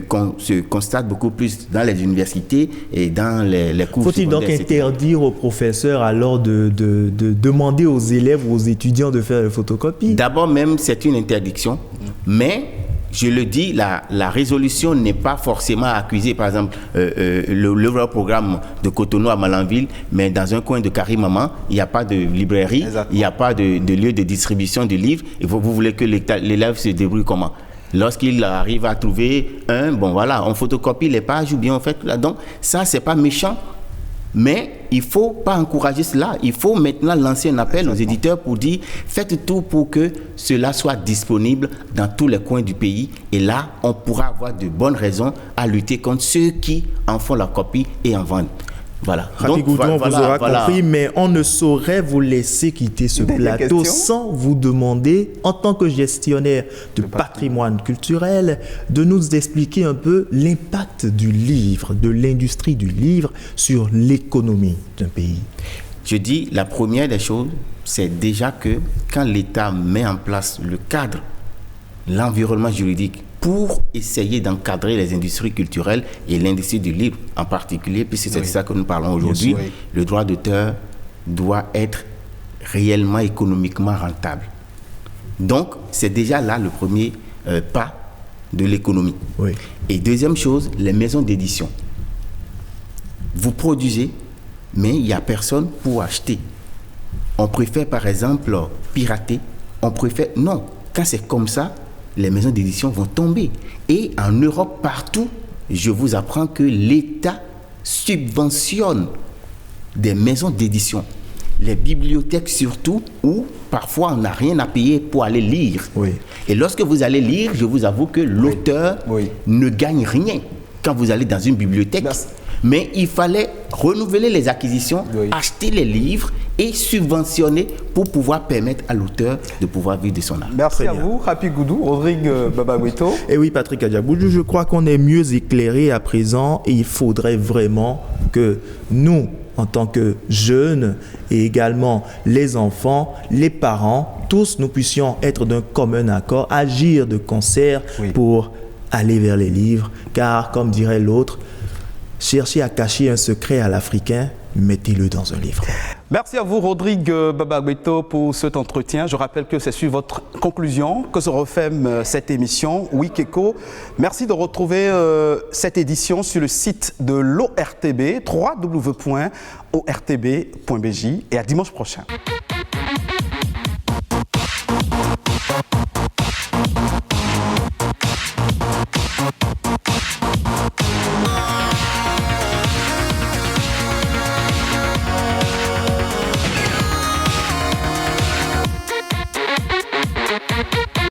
constate beaucoup plus dans les universités et dans les cours. Faut-il donc interdire aux professeurs alors de demander aux élèves ou aux étudiants de faire une photocopie? D'abord même, c'est une interdiction, mais je le dis, la résolution n'est pas forcément à accuser, par exemple, le programme de Cotonou à Malanville, mais dans un coin de Karimaman, il n'y a pas de librairie, il n'y a pas de lieu de distribution de livres, et vous voulez que l'élève se débrouille comment? Lorsqu'il arrive à trouver bon voilà, on photocopie les pages ou bien on fait là, donc ça, c'est pas méchant. Mais il ne faut pas encourager cela. Il faut maintenant lancer un appel aux éditeurs pour dire faites tout pour que cela soit disponible dans tous les coins du pays. Et là, on pourra avoir de bonnes raisons à lutter contre ceux qui en font la copie et en vendent. Voilà. Rafi Goudou, on vous aura compris, mais on ne saurait vous laisser quitter ce plateau sans vous demander, en tant que gestionnaire de patrimoine culturel, de nous expliquer un peu l'impact du livre, de l'industrie du livre sur l'économie d'un pays. Je dis, la première des choses, c'est déjà que quand l'État met en place le cadre, l'environnement juridique, pour essayer d'encadrer les industries culturelles et l'industrie du livre en particulier, puisque c'est de ça que nous parlons aujourd'hui, le droit d'auteur doit être réellement économiquement rentable. Donc, c'est déjà là le premier pas de l'économie. Et deuxième chose, les maisons d'édition. Vous produisez, mais il n'y a personne pour acheter. On préfère par exemple pirater, non, quand c'est comme ça, les maisons d'édition vont tomber. Et en Europe, partout, je vous apprends que l'État subventionne des maisons d'édition. Les bibliothèques surtout, où parfois on n'a rien à payer pour aller lire. Et lorsque vous allez lire, je vous avoue que l'auteur ne gagne rien quand vous allez dans une bibliothèque. Mais il fallait renouveler les acquisitions, acheter les livres et subventionner pour pouvoir permettre à l'auteur de pouvoir vivre de son art. Merci à vous, Rafi Goudou, Rodrigue Babagbeto. Et oui, Patrick Adjaboudjou, je crois qu'on est mieux éclairé à présent et il faudrait vraiment que nous, en tant que jeunes et également les enfants, les parents, tous nous puissions être d'un commun accord, agir de concert pour aller vers les livres, car comme dirait l'autre, cherchez à cacher un secret à l'Africain, mettez-le dans un livre. Merci à vous, Rodrigue Babagbeto, pour cet entretien. Je rappelle que c'est sur votre conclusion que se referme cette émission Week Echo. Merci de retrouver cette édition sur le site de l'ORTB, www.ortb.bj, et à dimanche prochain.